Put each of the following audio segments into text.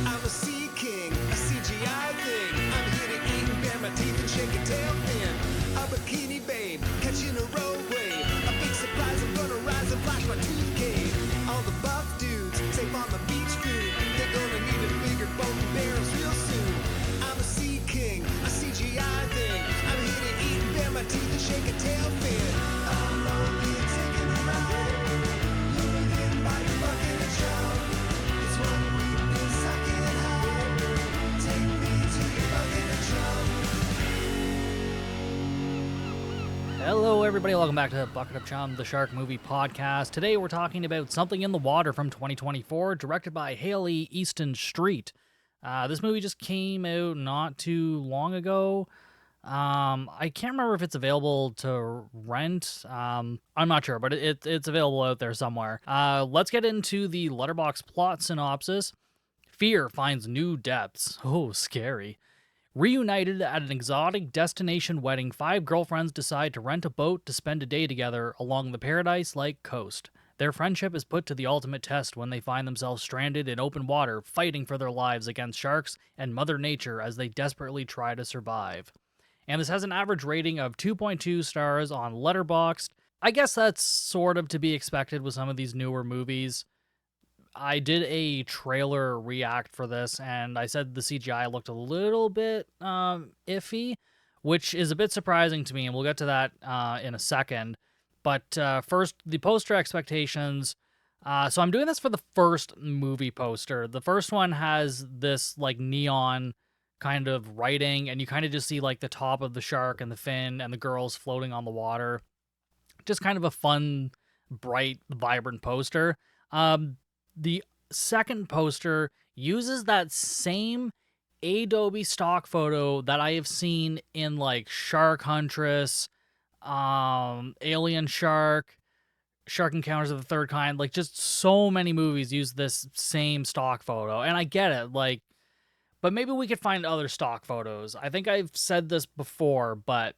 I'm a sea king, a CGI thing. I'm here to eat and bare my teeth and shake a tail fin. A bikini babe, catching a road wave. A big surprise, I'm gonna rise and flash my tooth cane. All the buff dudes, safe on the beach food. They're gonna need a bigger boat and barrels real soon. I'm a sea king, a CGI thing. I'm here to eat and bare my teeth and shake a tail fin. I'm lonely and taking a ride. Lured in by your bucket and shove. It's one weakness I can't hide. Take me to your bucket and shove. Hello, everybody. Welcome back to Bucket of Chum, the Shark Movie Podcast. Today, we're talking about Something in the Water from 2024, directed by Haley Easton Street. This movie just came out not too long ago. I can't remember if it's available to rent. I'm not sure, but it's available out there somewhere. Let's get into the Letterboxd plot synopsis. Fear finds new depths. Oh, scary. Reunited at an exotic destination wedding, 5 girlfriends decide to rent a boat to spend a day together along the paradise-like coast. Their friendship is put to the ultimate test when they find themselves stranded in open water, fighting for their lives against sharks and Mother Nature as they desperately try to survive. And this has an average rating of 2.2 stars on Letterboxd. I guess that's sort of to be expected with some of these newer movies. I did a trailer react for this, and I said the CGI looked a little bit iffy, which is a bit surprising to me, and we'll get to that in a second. But first, the poster expectations. So I'm doing this for the first movie poster. The first one has this like neon kind of writing, and you kind of just see like the top of the shark and the fin and the girls floating on the water. Just kind of a fun, bright, vibrant poster. The second poster uses that same Adobe stock photo that I have seen in like Shark Huntress, Alien Shark, Shark Encounters of the Third Kind. Like just so many movies use this same stock photo, and I get it. Like, but maybe we could find other stock photos. I think I've said this before, but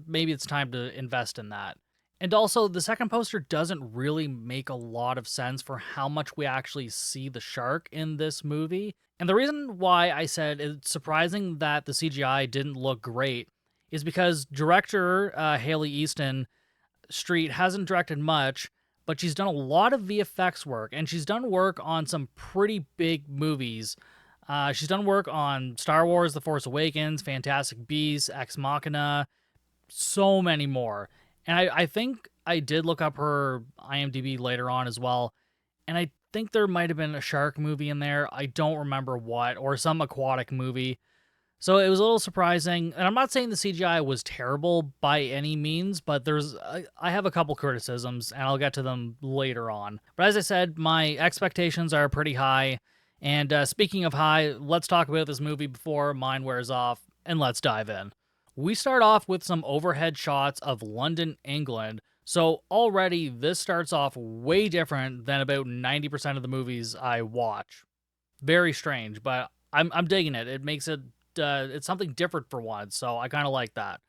maybe it's time to invest in that. And also, the second poster doesn't really make a lot of sense for how much we actually see the shark in this movie. And the reason why I said it's surprising that the CGI didn't look great is because director Haley Easton Street hasn't directed much, but she's done a lot of VFX work, and she's done work on some pretty big movies. She's done work on Star Wars, The Force Awakens, Fantastic Beasts, Ex Machina, so many more. And I think I did look up her IMDb later on as well, and I think there might have been a shark movie in there. I don't remember what, or some aquatic movie. So it was a little surprising, and I'm not saying the CGI was terrible by any means, but I have a couple criticisms, and I'll get to them later on. But as I said, my expectations are pretty high, and speaking of high, let's talk about this movie before mine wears off, and let's dive in. We start off with some overhead shots of London, England, so already this starts off way different than about 90% of the movies I watch. Very strange, but I'm digging it. It makes it, it's something different for once, so I kind of like that.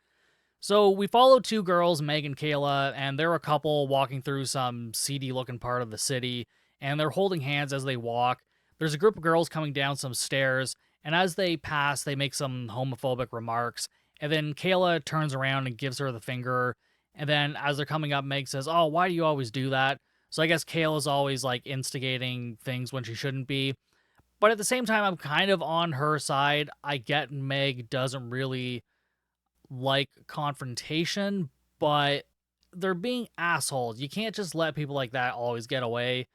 So we follow 2 girls, Meg and Kayla, and they're a couple walking through some seedy-looking part of the city, and they're holding hands as they walk. There's a group of girls coming down some stairs, and as they pass, they make some homophobic remarks. And then Kayla turns around and gives her the finger. And then as they're coming up, Meg says, "Oh, why do you always do that?" So I guess Kayla's always like instigating things when she shouldn't be. But at the same time, I'm kind of on her side. I get Meg doesn't really like confrontation, but they're being assholes. You can't just let people like that always get away.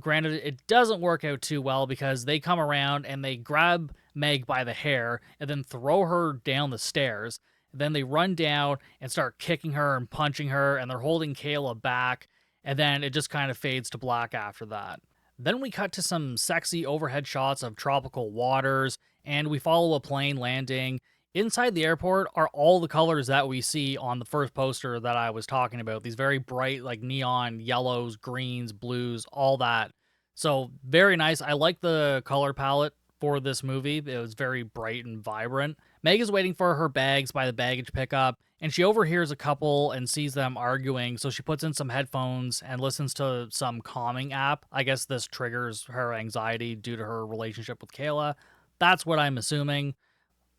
Granted, it doesn't work out too well because they come around and they grab Meg by the hair and then throw her down the stairs. Then they run down and start kicking her and punching her, and they're holding Kayla back, and then it just kind of fades to black after that. Then we cut to some sexy overhead shots of tropical waters, and we follow a plane landing. Inside the airport are all the colors that we see on the first poster that I was talking about. These very bright, like neon yellows, greens, blues, all that. So very nice. I like the color palette for this movie. It was very bright and vibrant. Meg is waiting for her bags by the baggage pickup, and she overhears a couple and sees them arguing, so she puts in some headphones and listens to some calming app. I guess this triggers her anxiety due to her relationship with Kayla. That's what I'm assuming,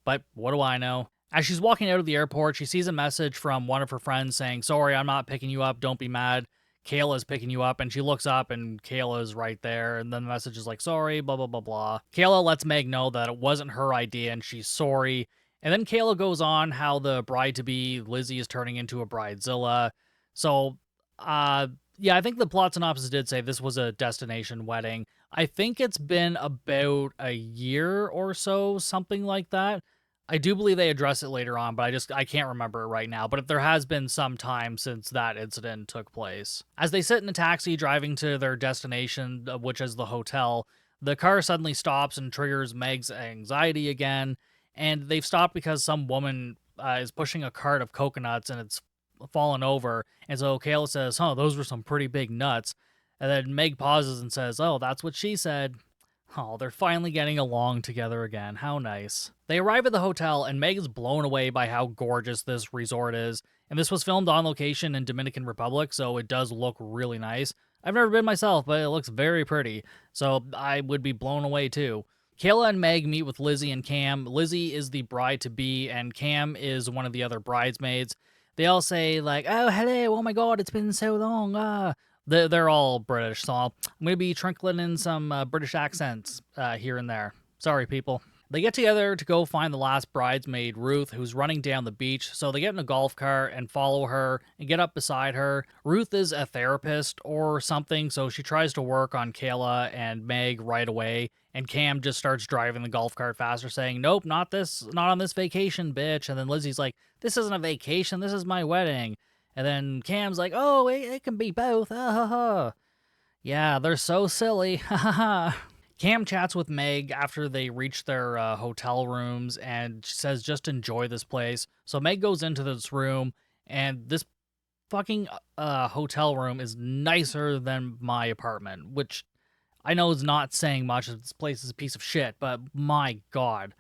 but what do I know? As she's walking out of the airport, she sees a message from one of her friends saying, "Sorry, I'm not picking you up. Don't be mad. Kayla's picking you up." And she looks up and Kayla's right there. And then the message is like, "Sorry, blah, blah, blah, blah." Kayla lets Meg know that it wasn't her idea and she's sorry. And then Kayla goes on how the bride-to-be, Lizzie, is turning into a bridezilla. So, yeah, I think the plot synopsis did say this was a destination wedding. I think it's been about a year or so, something like that. I do believe they address it later on, but I can't remember it right now. But if there has been some time since that incident took place. As they sit in a taxi driving to their destination, which is the hotel, the car suddenly stops and triggers Meg's anxiety again. And they've stopped because some woman is pushing a cart of coconuts and it's fallen over. And so Kayla says, "Huh, those were some pretty big nuts." And then Meg pauses and says, "Oh, that's what she said." Oh, they're finally getting along together again. How nice. They arrive at the hotel, and Meg is blown away by how gorgeous this resort is. And this was filmed on location in Dominican Republic, so it does look really nice. I've never been myself, but it looks very pretty, so I would be blown away too. Kayla and Meg meet with Lizzie and Cam. Lizzie is the bride-to-be, and Cam is one of the other bridesmaids. They all say, like, "Oh, hello, oh my god, it's been so long, ah." They're all British, so I'm going to be trickling in some British accents here and there. Sorry, people. They get together to go find the last bridesmaid, Ruth, who's running down the beach, so they get in a golf cart and follow her and get up beside her. Ruth is a therapist or something, so she tries to work on Kayla and Meg right away, and Cam just starts driving the golf cart faster, saying, "Nope, not on this vacation, bitch." And then Lizzie's like, "This isn't a vacation, this is my wedding." And then Cam's like, "Oh, it can be both. Ha ha ha." Yeah, they're so silly. Ha ha ha. Cam chats with Meg after they reach their hotel rooms and she says, "Just enjoy this place." So Meg goes into this room, and this fucking hotel room is nicer than my apartment, which I know is not saying much. This place is a piece of shit, but my god.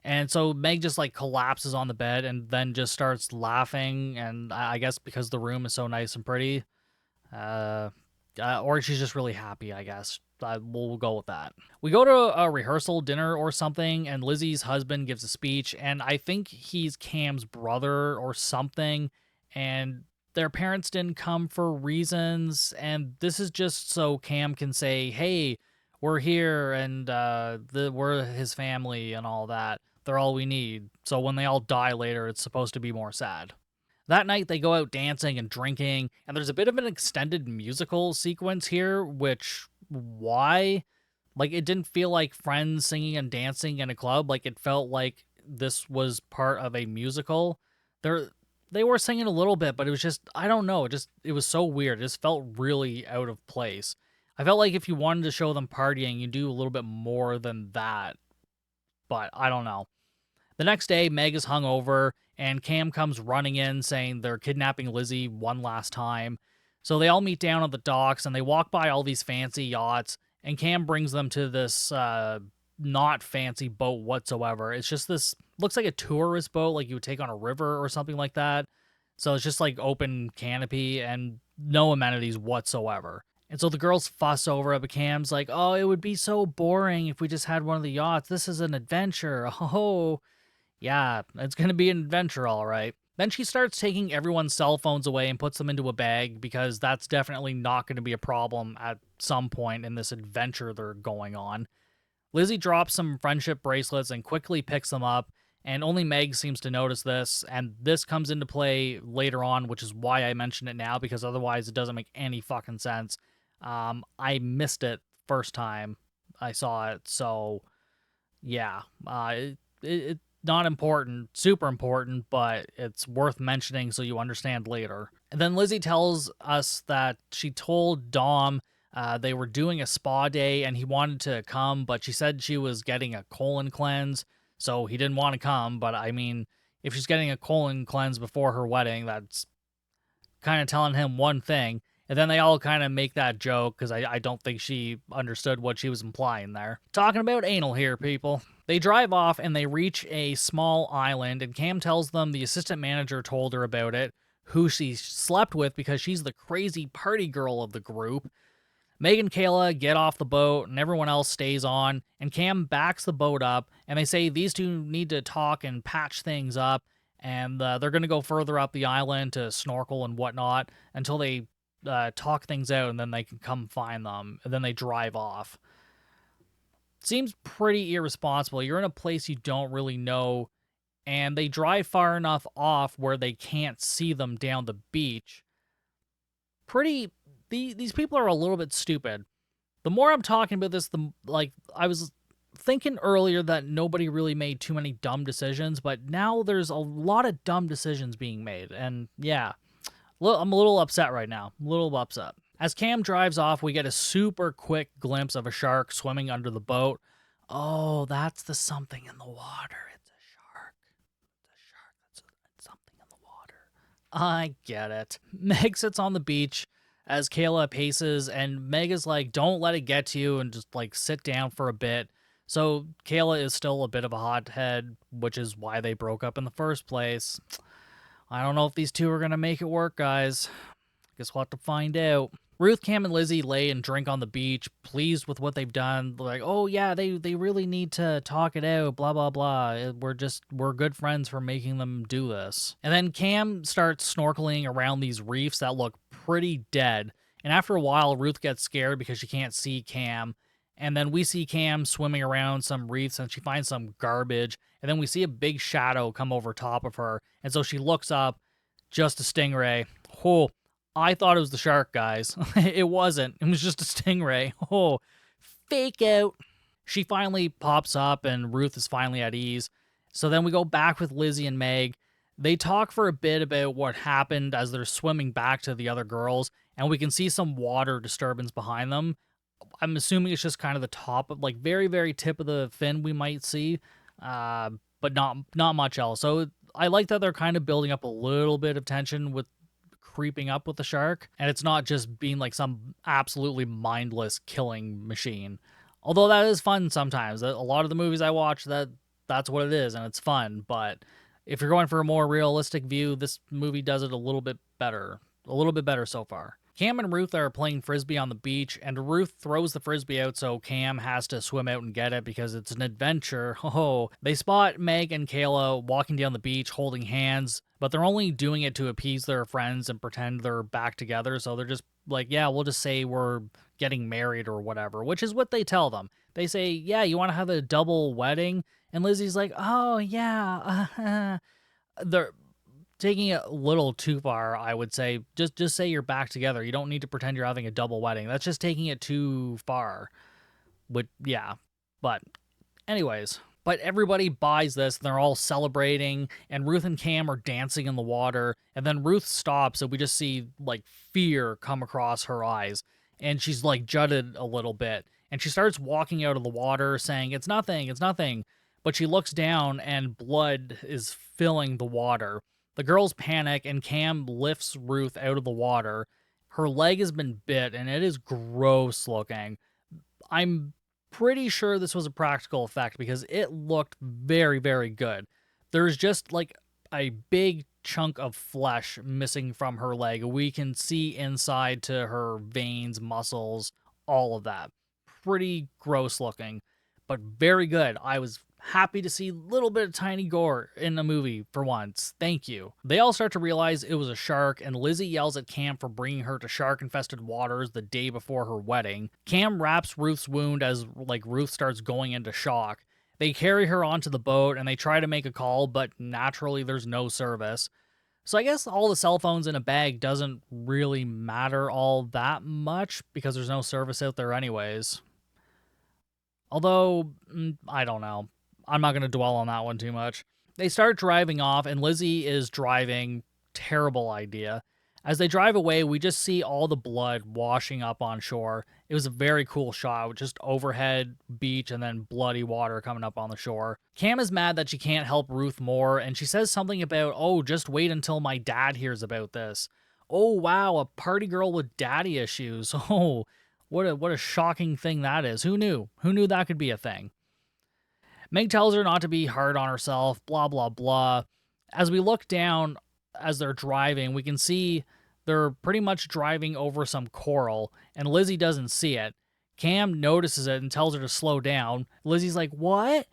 And so Meg just like collapses on the bed and then just starts laughing. And I guess because the room is so nice and pretty, or she's just really happy, I guess. We'll go with that. We go to a rehearsal dinner or something, and Lizzie's husband gives a speech, and I think he's Cam's brother or something. And their parents didn't come for reasons, and this is just so Cam can say, "Hey, we're here, and we're his family and all that. They're all we need." So when they all die later, it's supposed to be more sad. That night, they go out dancing and drinking, and there's a bit of an extended musical sequence here, which, why? Like, it didn't feel like friends singing and dancing in a club. Like, it felt like this was part of a musical. They were singing a little bit, but it was just, I don't know, it was so weird. It just felt really out of place. I felt like if you wanted to show them partying, you do a little bit more than that, but I don't know. The next day, Meg is hungover, and Cam comes running in saying they're kidnapping Lizzie one last time. So they all meet down at the docks, and they walk by all these fancy yachts, and Cam brings them to this not fancy boat whatsoever. It's just this, looks like a tourist boat, like you would take on a river or something like that. So it's just like open canopy and no amenities whatsoever. And so the girls fuss over it, but Cam's like, "Oh, it would be so boring if we just had one of the yachts. This is an adventure." Oh, yeah, it's going to be an adventure, all right. Then she starts taking everyone's cell phones away and puts them into a bag because that's definitely not going to be a problem at some point in this adventure they're going on. Lizzie drops some friendship bracelets and quickly picks them up, and only Meg seems to notice this, and this comes into play later on, which is why I mention it now, because otherwise it doesn't make any fucking sense. I missed it first time I saw it, so yeah, it not important, super important, but it's worth mentioning so you understand later. And then Lizzie tells us that she told Dom they were doing a spa day and he wanted to come, but she said she was getting a colon cleanse, so he didn't want to come. But I mean, if she's getting a colon cleanse before her wedding, that's kind of telling him one thing. And then they all kind of make that joke because I don't think she understood what she was implying there. Talking about anal here, people. They drive off and they reach a small island, and Cam tells them the assistant manager told her about it, who she slept with because she's the crazy party girl of the group. Meg and Kayla get off the boat and everyone else stays on, and Cam backs the boat up, and they say these two need to talk and patch things up, and they're going to go further up the island to snorkel and whatnot until they talk things out, and then they can come find them, and then they drive off. Seems pretty irresponsible. You're in a place you don't really know, and they drive far enough off where they can't see them down the beach. These people are a little bit stupid. The more I'm talking about this, I was thinking earlier that nobody really made too many dumb decisions, but now there's a lot of dumb decisions being made, and yeah, I'm a little upset right now. A little upset. As Cam drives off, we get a super quick glimpse of a shark swimming under the boat. Oh, that's the something in the water. It's a shark. It's something in the water. I get it. Meg sits on the beach as Kayla paces, and Meg is like, don't let it get to you, and just like sit down for a bit. So Kayla is still a bit of a hothead, which is why they broke up in the first place. I don't know if these two are going to make it work, guys. Guess we'll have to find out. Ruth, Cam, and Lizzie lay and drink on the beach, pleased with what they've done. They're like, oh yeah, they really need to talk it out, blah, blah, blah. We're good friends for making them do this. And then Cam starts snorkeling around these reefs that look pretty dead. And after a while, Ruth gets scared because she can't see Cam. And then we see Cam swimming around some reefs, and she finds some garbage. And then we see a big shadow come over top of her. And so she looks up, just a stingray. Oh, I thought it was the shark, guys. It wasn't. It was just a stingray. Oh, fake out. She finally pops up, and Ruth is finally at ease. So then we go back with Lizzie and Meg. They talk for a bit about what happened as they're swimming back to the other girls, and we can see some water disturbance behind them. I'm assuming it's just kind of the top of, like, very, very tip of the fin we might see, but not much else. So I like that they're kind of building up a little bit of tension with creeping up with the shark, and it's not just being like some absolutely mindless killing machine. Although that is fun sometimes. A lot of the movies I watch, that's what it is, and it's fun. But if you're going for a more realistic view, this movie does it a little bit better so far. Cam and Ruth are playing frisbee on the beach, and Ruth throws the frisbee out, so Cam has to swim out and get it because it's an adventure. Oh, they spot Meg and Kayla walking down the beach holding hands, but they're only doing it to appease their friends and pretend they're back together, so they're just like, yeah, we'll just say we're getting married or whatever, which is what they tell them. They say, yeah, you want to have a double wedding? And Lizzie's like, oh, yeah. They're taking it a little too far, I would say. Just say you're back together. You don't need to pretend you're having a double wedding. That's just taking it too far. Yeah. But anyways, everybody buys this, and they're all celebrating, and Ruth and Cam are dancing in the water, and then Ruth stops, and we just see, like, fear come across her eyes, and she's, like, jutted a little bit, and she starts walking out of the water, saying, it's nothing, but she looks down, and blood is filling the water. The girls panic, and Cam lifts Ruth out of the water. Her leg has been bit, and it is gross looking. I'm pretty sure this was a practical effect because it looked very, very good. There's just like a big chunk of flesh missing from her leg. We can see inside to her veins, muscles, all of that. Pretty gross looking, but very good. I was happy to see a little bit of tiny gore in a movie for once. Thank you. They all start to realize it was a shark, and Lizzie yells at Cam for bringing her to shark-infested waters the day before her wedding. Cam wraps Ruth's wound as Ruth starts going into shock. They carry her onto the boat, and they try to make a call, but naturally there's no service. So I guess all the cell phones in a bag doesn't really matter all that much because there's no service out there anyways. Although, I don't know. I'm not going to dwell on that one too much. They start driving off, and Lizzie is driving. Terrible idea. As they drive away, we just see all the blood washing up on shore. It was a very cool shot, with just overhead beach and then bloody water coming up on the shore. Cam is mad that she can't help Ruth more, and she says something about, oh, just wait until my dad hears about this. Oh, wow, a party girl with daddy issues. Oh, what a shocking thing that is. Who knew? Who knew that could be a thing? Meg tells her not to be hard on herself, blah, blah, blah. As we look down as they're driving, we can see they're pretty much driving over some coral, and Lizzie doesn't see it. Cam notices it and tells her to slow down. Lizzie's like, what?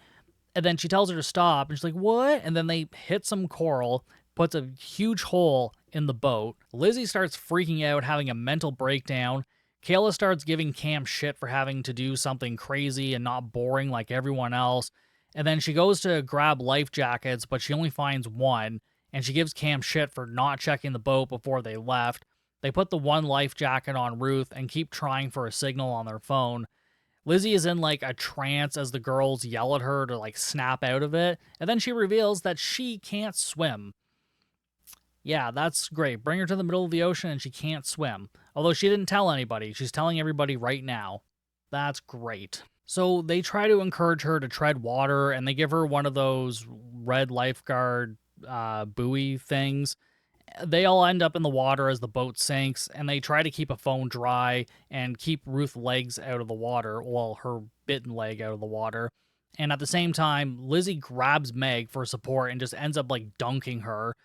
And then she tells her to stop, and she's like, what? And then they hit some coral, puts a huge hole in the boat. Lizzie starts freaking out, having a mental breakdown. Kayla starts giving Cam shit for having to do something crazy and not boring like everyone else. And then she goes to grab life jackets, but she only finds one, and she gives Cam shit for not checking the boat before they left. They put the one life jacket on Ruth and keep trying for a signal on their phone. Lizzie is in like a trance as the girls yell at her to like snap out of it, and then she reveals that she can't swim. Yeah, that's great. Bring her to the middle of the ocean and she can't swim. Although she didn't tell anybody. She's telling everybody right now. That's great. So they try to encourage her to tread water, and they give her one of those red lifeguard buoy things. They all end up in the water as the boat sinks, and they try to keep a phone dry and keep Ruth's legs out of the water, well, her bitten leg out of the water. And at the same time, Lizzie grabs Meg for support and just ends up like dunking her.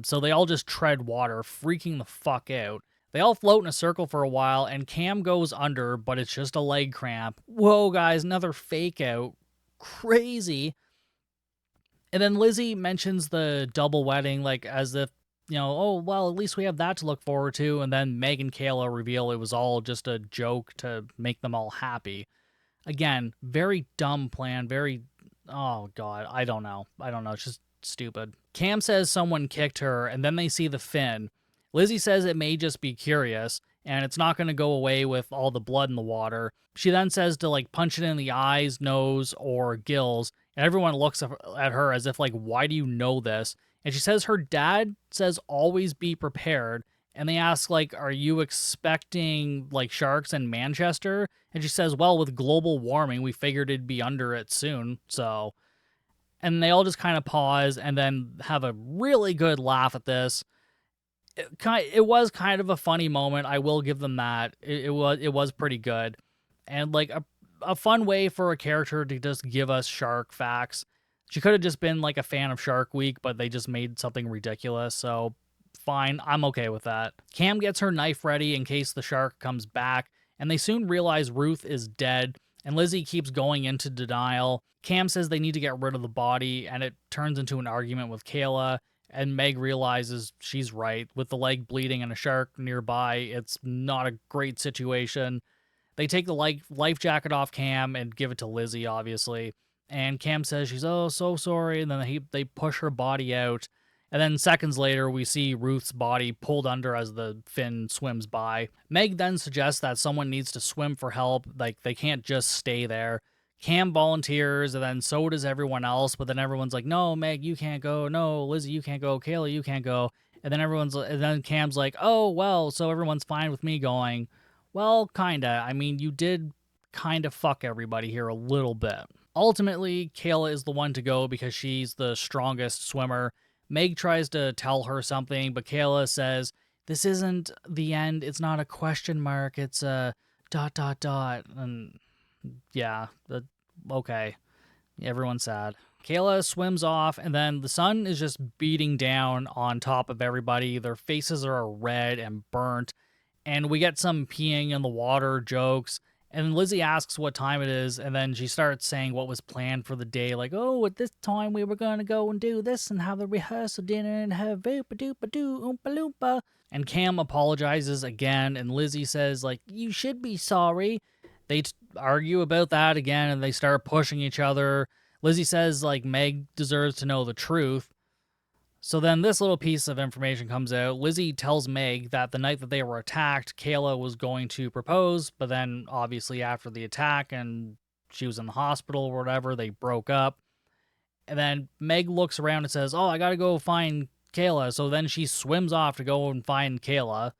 So they all just tread water, freaking the fuck out. They all float in a circle for a while, and Cam goes under, but it's just a leg cramp. Whoa, guys, another fake out. Crazy. And then Lizzie mentions the double wedding, like as if, oh, well, at least we have that to look forward to. And then Meg and Kayla reveal it was all just a joke to make them all happy. Again, very dumb plan, oh, God, I don't know. It's just stupid. Cam says someone kicked her, and then they see the fin. Lizzie says it may just be curious, and it's not going to go away with all the blood in the water. She then says to like punch it in the eyes, nose, or gills, and everyone looks at her as if like, why do you know this? And she says her dad says always be prepared, and they ask like, are you expecting like sharks in Manchester? And she says, well, with global warming, we figured it'd be under it soon, so... And they all just kind of pause and then have a really good laugh at this. It was kind of a funny moment. I will give them that. It was pretty good, and like a fun way for a character to just give us shark facts. She could have just been like a fan of Shark Week, but they just made something ridiculous. So fine, I'm okay with that. Cam gets her knife ready in case the shark comes back, and they soon realize Ruth is dead. And Lizzie keeps going into denial. Cam says they need to get rid of the body, and it turns into an argument with Kayla. And Meg realizes she's right. With the leg bleeding and a shark nearby, it's not a great situation. They take the life jacket off Cam and give it to Lizzie, obviously. And Cam says she's, oh, so sorry. And then they push her body out. And then seconds later, we see Ruth's body pulled under as the fin swims by. Meg then suggests that someone needs to swim for help. Like, they can't just stay there. Cam volunteers, and then so does everyone else. But then everyone's like, no, Meg, you can't go. No, Lizzie, you can't go. Kayla, you can't go. And then Cam's like, oh, well, so everyone's fine with me going. Well, kinda. I mean, you did kind of fuck everybody here a little bit. Ultimately, Kayla is the one to go because she's the strongest swimmer. Meg tries to tell her something, but Kayla says, this isn't the end. It's not a question mark. It's a ... And yeah, okay. Everyone's sad. Kayla swims off, and then the sun is just beating down on top of everybody. Their faces are red and burnt, and we get some peeing in the water jokes. And Lizzie asks what time it is, and then she starts saying what was planned for the day. Like, oh, at this time we were going to go and do this and have the rehearsal dinner and have oopa-doopa-doo, oompa-loompa. And Cam apologizes again, and Lizzie says, like, you should be sorry. They argue about that again, and they start pushing each other. Lizzie says, like, Meg deserves to know the truth. So then this little piece of information comes out. Lizzie tells Meg that the night that they were attacked, Kayla was going to propose, but then obviously after the attack and she was in the hospital or whatever, they broke up. And then Meg looks around and says, oh, I gotta go find Kayla. So then she swims off to go and find Kayla.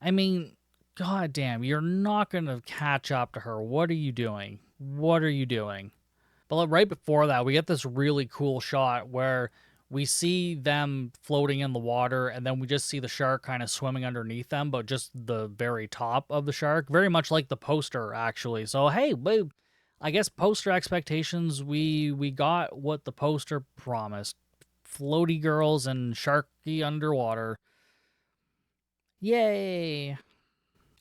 I mean, goddamn, you're not gonna catch up to her. What are you doing? What are you doing? But right before that, we get this really cool shot where we see them floating in the water, and then we just see the shark kind of swimming underneath them, but just the very top of the shark. Very much like the poster, actually. So, hey, I guess poster expectations, we got what the poster promised. Floaty girls and sharky underwater. Yay!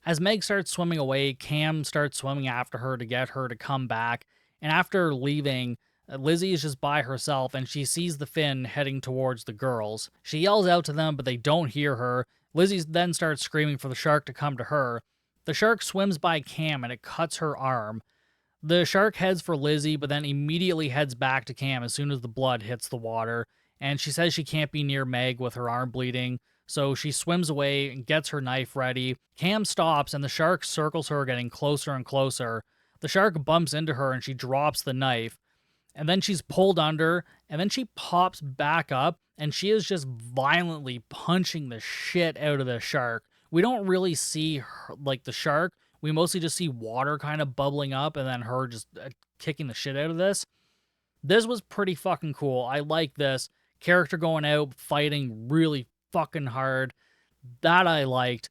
As Meg starts swimming away, Cam starts swimming after her to get her to come back. And after leaving, Lizzie is just by herself and she sees the fin heading towards the girls. She yells out to them, but they don't hear her. Lizzie then starts screaming for the shark to come to her. The shark swims by Cam and it cuts her arm. The shark heads for Lizzie, but then immediately heads back to Cam as soon as the blood hits the water. And she says she can't be near Meg with her arm bleeding, so she swims away and gets her knife ready. Cam stops, and the shark circles her, getting closer and closer. The shark bumps into her, and she drops the knife. And then she's pulled under, and then she pops back up, and she is just violently punching the shit out of the shark. We don't really see her, like the shark. We mostly just see water kind of bubbling up and then her just kicking the shit out of this. This was pretty fucking cool. I like this. Character going out, fighting really fucking hard. That I liked.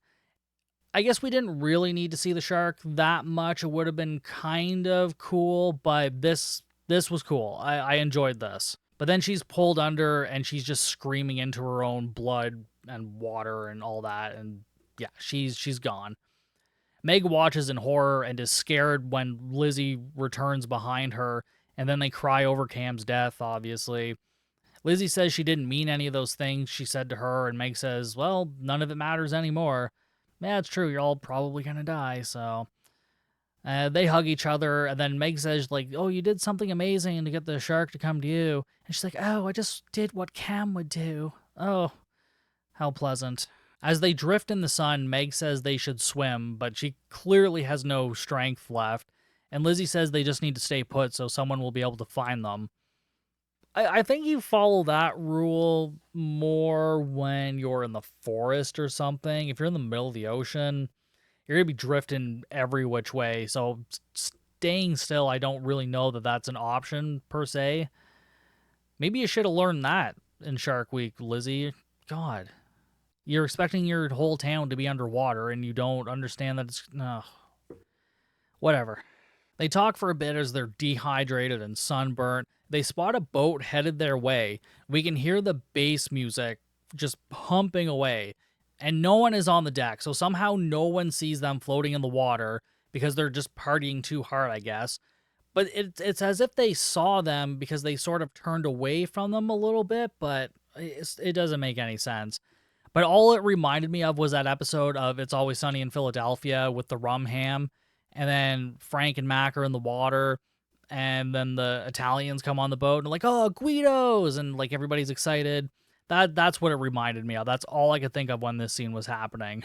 I guess we didn't really need to see the shark that much. It would have been kind of cool, but this was cool. I enjoyed this. But then she's pulled under and she's just screaming into her own blood and water and all that. And yeah, she's gone. Meg watches in horror and is scared when Lizzie returns behind her, and then they cry over Cam's death, obviously. Lizzie says she didn't mean any of those things she said to her, and Meg says, well, none of it matters anymore. Yeah, it's true, you're all probably gonna die, so... they hug each other, and then Meg says, like, oh, you did something amazing to get the shark to come to you. And she's like, oh, I just did what Cam would do. Oh, how pleasant. As they drift in the sun, Meg says they should swim, but she clearly has no strength left. And Lizzie says they just need to stay put so someone will be able to find them. I think you follow that rule more when you're in the forest or something. If you're in the middle of the ocean, you're going to be drifting every which way. So staying still, I don't really know that that's an option per se. Maybe you should have learned that in Shark Week, Lizzie. God. You're expecting your whole town to be underwater and you don't understand that it's... Whatever. They talk for a bit as they're dehydrated and sunburnt. They spot a boat headed their way. We can hear the bass music just pumping away. And no one is on the deck, so somehow no one sees them floating in the water because they're just partying too hard, I guess. But it's as if they saw them because they sort of turned away from them a little bit, but it doesn't make any sense. But all it reminded me of was that episode of It's Always Sunny in Philadelphia with the rum ham. And then Frank and Mac are in the water. And then the Italians come on the boat and they're like, oh, Guidos! And like everybody's excited. That's what it reminded me of. That's all I could think of when this scene was happening.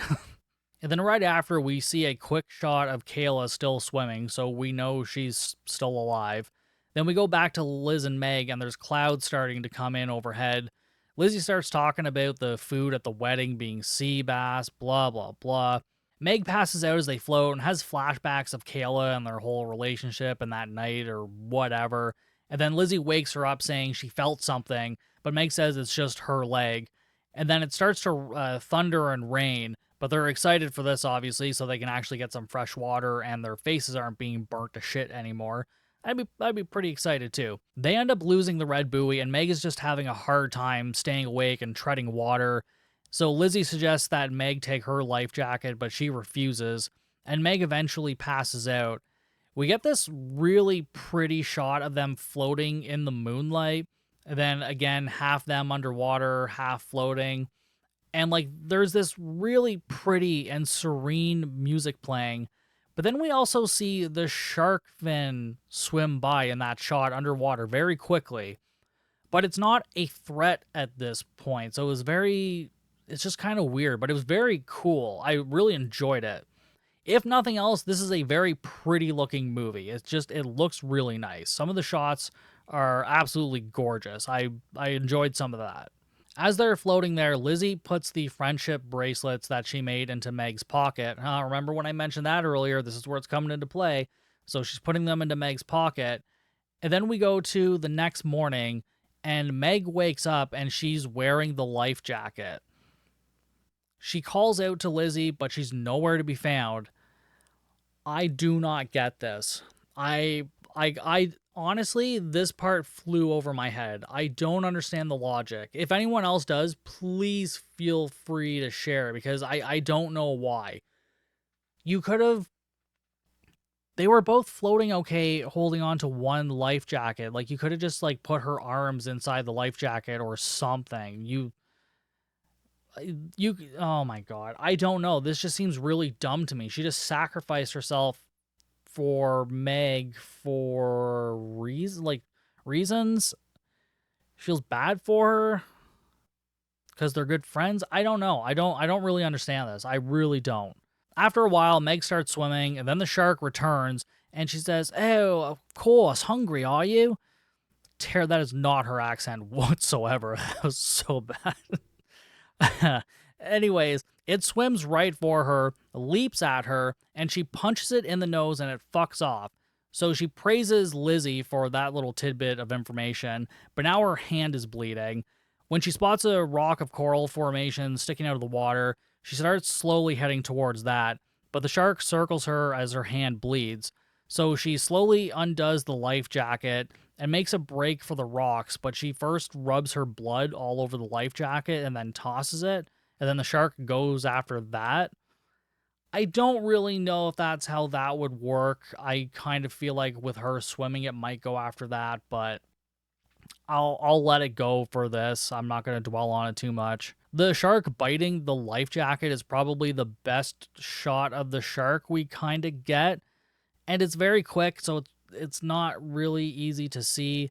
And then right after, we see a quick shot of Kayla still swimming, so we know she's still alive. Then we go back to Liz and Meg, and there's clouds starting to come in overhead. Lizzie starts talking about the food at the wedding being sea bass, blah, blah, blah. Meg passes out as they float and has flashbacks of Kayla and their whole relationship and that night or whatever. And then Lizzie wakes her up saying she felt something, but Meg says it's just her leg. And then it starts to thunder and rain, but they're excited for this, obviously, so they can actually get some fresh water and their faces aren't being burnt to shit anymore. I'd be pretty excited too. They end up losing the red buoy, and Meg is just having a hard time staying awake and treading water. So Lizzie suggests that Meg take her life jacket, but she refuses, and Meg eventually passes out. We get this really pretty shot of them floating in the moonlight, and then again, half them underwater, half floating. And like, there's this really pretty and serene music playing. But then we also see the shark fin swim by in that shot underwater very quickly. But it's not a threat at this point. So it's just kind of weird, but it was very cool. I really enjoyed it. If nothing else, this is a very pretty looking movie. It looks really nice. Some of the shots are absolutely gorgeous. I enjoyed some of that. As they're floating there, Lizzie puts the friendship bracelets that she made into Meg's pocket. Remember when I mentioned that earlier? This is where it's coming into play. So she's putting them into Meg's pocket. And then we go to the next morning, and Meg wakes up and she's wearing the life jacket. She calls out to Lizzie, but she's nowhere to be found. I do not get this. I I honestly, this part flew over my head. I don't understand the logic. If anyone else does, please feel free to share because I don't know why. You could have they were both floating okay, holding on to one life jacket. Like you could have just like put her arms inside the life jacket or something. You oh my god. I don't know. This just seems really dumb to me. She just sacrificed herself for Meg for reasons. Feels bad for her because they're good friends. I don't know. I don't really understand this. I really don't. After a while, Meg starts swimming, and then the shark returns, and she says, "Oh, of course, hungry, are you?" That is not her accent whatsoever. That was so bad. Anyways, it swims right for her, leaps at her, and she punches it in the nose, and it fucks off. So she praises Lizzie for that little tidbit of information, but now her hand is bleeding. When she spots a rock of coral formation sticking out of the water, she starts slowly heading towards that, but the shark circles her as her hand bleeds. So she slowly undoes the life jacket and makes a break for the rocks, but she first rubs her blood all over the life jacket and then tosses it, and then the shark goes after that. I don't really know if that's how that would work. I kind of feel like with her swimming, it might go after that, but I'll let it go for this. I'm not going to dwell on it too much. The shark biting the life jacket is probably the best shot of the shark we kind of get, and it's very quick, so it's not really easy to see,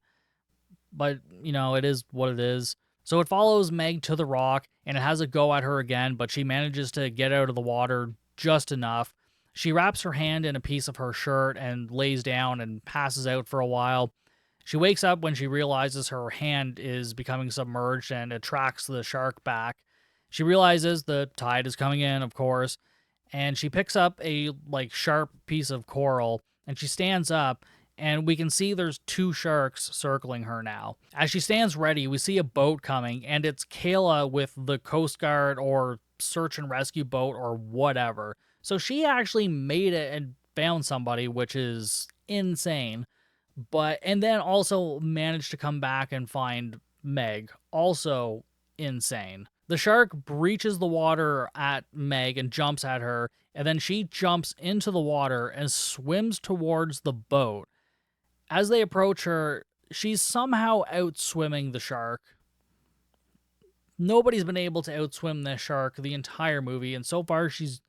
but it is what it is. So it follows Meg to the rock, and it has a go at her again, but she manages to get out of the water just enough. She wraps her hand in a piece of her shirt and lays down and passes out for a while. She wakes up when she realizes her hand is becoming submerged and attracts the shark back. She realizes the tide is coming in, of course, and she picks up a sharp piece of coral and she stands up, and we can see there's two sharks circling her now. As she stands ready, we see a boat coming, and it's Kayla with the Coast Guard or search and rescue boat or whatever. So she actually made it and found somebody, which is insane. And then also managed to come back and find Meg, also insane. The shark breaches the water at Meg and jumps at her, and then she jumps into the water and swims towards the boat. As they approach her, she's somehow outswimming the shark. Nobody's been able to outswim this shark the entire movie, and so far she's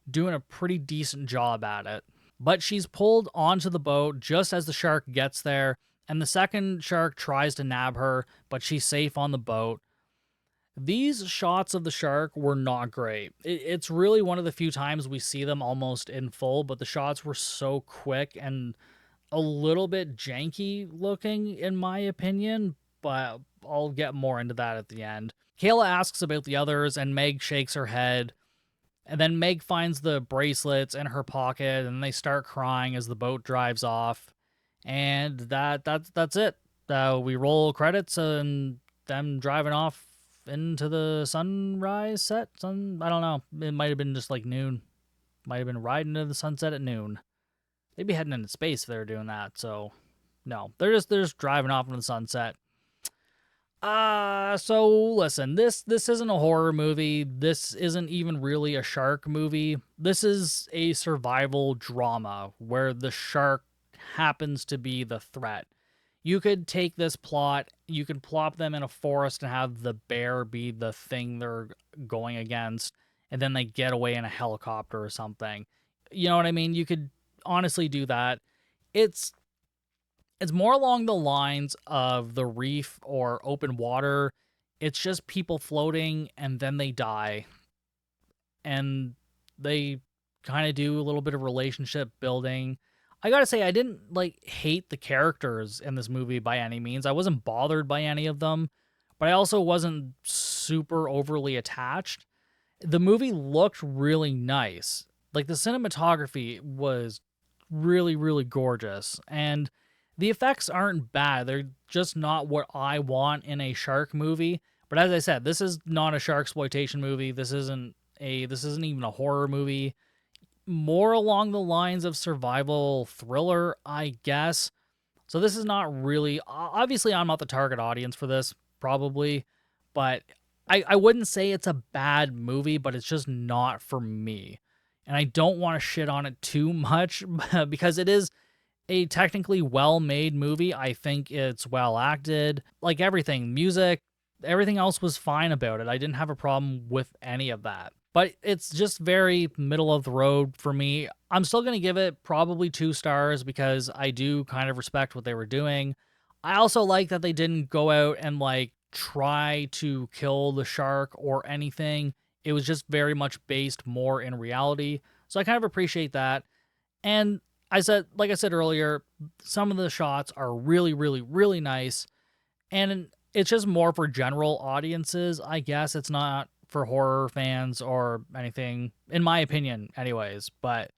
doing a pretty decent job at it. But she's pulled onto the boat just as the shark gets there, and the second shark tries to nab her, but she's safe on the boat. These shots of the shark were not great. It's really one of the few times we see them almost in full, but the shots were so quick and a little bit janky looking, in my opinion, but I'll get more into that at the end. Kayla asks about the others, and Meg shakes her head. And then Meg finds the bracelets in her pocket, and they start crying as the boat drives off. And that's it. We roll credits and them driving off into the sunrise set. I don't know. It might have been just like noon. Might have been riding into the sunset at noon. They'd be heading into space if they were doing that. So no, they're just driving off into the sunset. So listen, this isn't a horror movie. This isn't even really a shark movie. This is a survival drama where the shark happens to be the threat. You could take this plot, you could plop them in a forest and have the bear be the thing they're going against, and then they get away in a helicopter or something. You know what I mean? You could honestly do that. It's more along the lines of the reef or open water. It's just people floating and then they die. And they kind of do a little bit of relationship building. I gotta say, I didn't hate the characters in this movie by any means. I wasn't bothered by any of them, but I also wasn't super overly attached. The movie looked really nice. The cinematography was really, really gorgeous. And the effects aren't bad. They're just not what I want in a shark movie. But as I said, this is not a shark exploitation movie. This isn't even a horror movie. More along the lines of survival thriller, I guess. So this is not really, obviously I'm not the target audience for this, probably, but I wouldn't say it's a bad movie, but it's just not for me. And I don't want to shit on it too much because it is a technically well-made movie. I think it's well acted. Like everything, music, everything else was fine about it. I didn't have a problem with any of that. But it's just very middle of the road for me. I'm still going to give it probably 2 stars because I do kind of respect what they were doing. I also like that they didn't go out and like try to kill the shark or anything. It was just very much based more in reality. So I kind of appreciate that. And like I said earlier, some of the shots are really, really, really nice. And it's just more for general audiences, I guess. It's not for horror fans or anything, in my opinion, anyways. But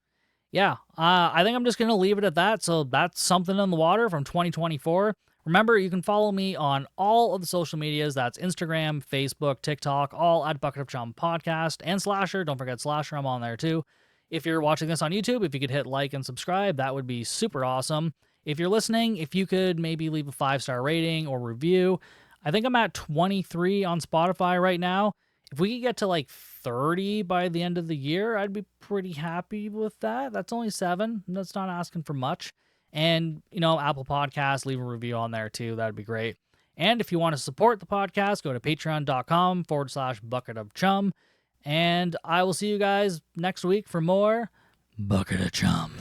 yeah, I think I'm just going to leave it at that. So that's Something in the Water from 2024. Remember, you can follow me on all of the social medias. That's Instagram, Facebook, TikTok, all at Bucket of Chum Podcast, and Slasher. Don't forget Slasher, I'm on there too. If you're watching this on YouTube, if you could hit like and subscribe, that would be super awesome. If you're listening, if you could maybe leave a 5-star rating or review. I think I'm at 23 on Spotify right now. If we could get to like 30 by the end of the year, I'd be pretty happy with that. That's only 7. That's not asking for much. And, Apple Podcasts, leave a review on there too. That'd be great. And if you want to support the podcast, go to patreon.com/Bucket of Chum. And I will see you guys next week for more Bucket of Chum.